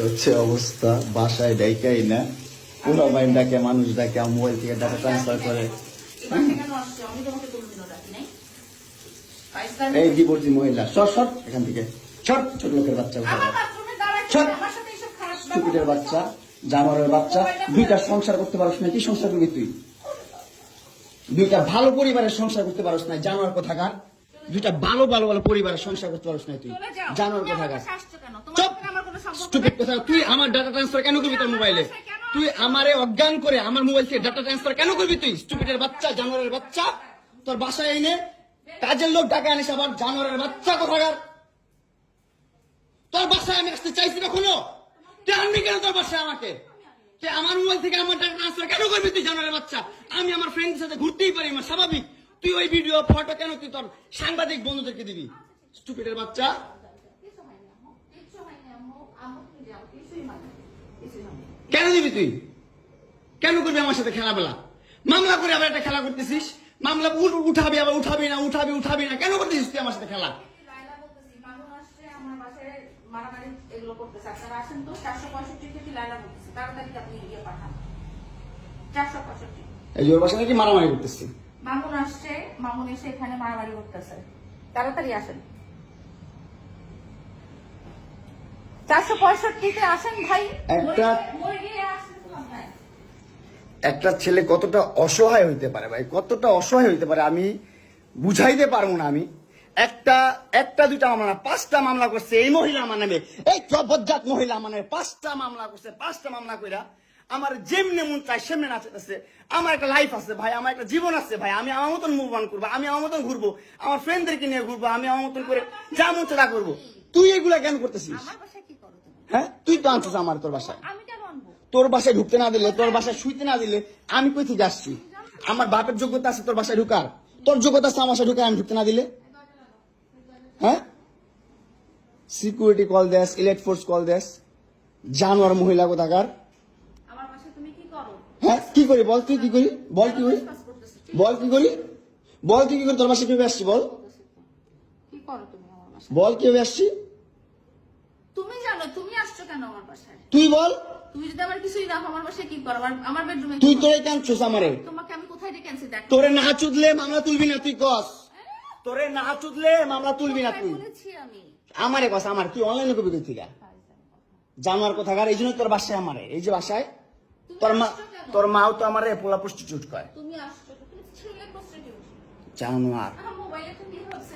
হচ্ছে অবস্থা। বাসায় ডাইকাই না, পুরো বাইন ডাকে, মানুষ ডাকে, মোবাইল থেকে ডাটা ট্রান্সফার করে। এই ডিভোর্সি মহিলা, সর সর এখান থেকে, সর। ছোট লোকের বাচ্চা, স্টুপিডের বাচ্চা, জানোয়ারের বাচ্চা। দুইটা সংসার করতে পারছ না, কি সংসার করবি তুই? দুইটা ভালো পরিবারের সংসার করতে পারছ না, জানোয়ার কোথাকার। দুইটা ভালো ভালো ভালো পরিবারের সংসার করতে পারছ না তুই, জানোয়ার কোথাকার। স্টুপিড কথা। তুই আমার ডাটা ট্রান্সফার কেন করবি তোর মোবাইলে? তুই আমারে অজ্ঞান করে আমার মোবাইল থেকে ডাটা ট্রান্সফার কেন করবি তুই? স্টুপিডের বাচ্চা, জানোয়ারের বাচ্চা। তোর বাসায় এনে কাজের লোক ডাকা আনিস, আবার জানোয়ারের বাচ্চা কোথাকার। তোর বাসায় আমি আসতে চাইছি কখনো? তুই আনবি কেন তোর বাসায় আমাকে? তুই আমার মোবাইল থেকে আমার ডাটা ট্রান্সফার কেন করবি তুই, জানোয়ারের বাচ্চা? আমি আমার ফ্রেন্ডের সাথে ঘুরতেই পারি, আমার স্বাভাবিক। তুই ওই ভিডিও ফটো কেন তুই তোর সাংবাদিক বন্ধুদেরকে দিবি? স্টুপিডের বাচ্চা। কেন দিবি তুই? কেন করবি আমার সাথে খেলাবেলা? মামলা করে আবার একটা খেলা করতেছিস। মামলা উঠাবি, আবার উঠাবি না, কেন করতেছিস তুই আমার সাথে খেলা? এই ওর বাসা নাকি মারামারি করতেছি। মামুন আসছে, মামুন এসে এখানে মারামারি করতেছে। তাড়াতাড়ি আসেন, 465-তে আসেন ভাই। একটা ছেলে কতটা অসহায় হইতে পারে ভাই, কতটা অসহায় হইতে পারে আমি বুঝাইতে পারবো না। আমি একটা দুইটা মামলা না, 5টা মামলা করছে এই মহিলা আমার নামে, এই বজ্জাত মহিলা আমার নামে 5টা মামলা করছে। 5টা মামলা কইরা আমার যেমনে মন চাই সেমনে নাচতেছে। আমার একটা লাইফ আছে ভাই, আমার একটা জীবন আছে ভাই। আমি আমার মতন মুভ অন করবো, আমি আমার মতন ঘুরবো, আমার ফ্রেন্ডদেরকে নিয়ে ঘুরবো, আমি আমার মতন করে যা মন তা করবো। তুই এগুলা কেন করতেছিস? হ্যাঁ, তুই তো আনছিস আমার তোর বাসায়। তোর বাসায় ঢুকতে না দিলে, তোর বাসায় শুইতে না দিলে আমি কই থেকে আসছি? আমার বাপের যোগ্যতা আছে তোর বাসায় ঢুকার? তোর যোগ্যতা আছে আমার বাসায় ঢুকার আমি ঢুকতে না দিলে? হ্যাঁ, সিকিউরিটি কল দেস, ইলেক্ট ফোর্স কল দেস, জানোয়ার মহিলা কোথাকার। হ্যাঁ, কি করি বল? তুই কি করি বল? কি করি বল? কি করি বল? তুই কি করি? তোর বাসায় কিভাবে আসছি বল? বল কিভাবে আসছি? তুমি জানো তুমি আসছো কেন আমার বাসায়? তুই বল। তুমি যদি আমার কিছুই দেখো আমার বাসায় কি করো? আমার বেডরুমে তুই তোরে কেন চুস আমারে? তোমাকে আমি কোথায় ডেকে আনছি দেখ। তোরে না চুদলে মামলা তুলবি না তুই কস? তোরে না চুদলে মামলা তুলবি না তুই? বলেছি আমি। আমারে কস, আমার তুই অনলাইনে কবি কই থেকে জানোয়ার কোথাকার। এই জন্য তোর বাসায় আমারে, এই যে বাসায় তোর মাও তো আমারে পোলা প্রস্টিটিউট কয়। তুমি আসছো, তুমি ছেলে প্রস্টিটিউট জানোয়ার। আমার মোবাইলে তো কি হচ্ছে?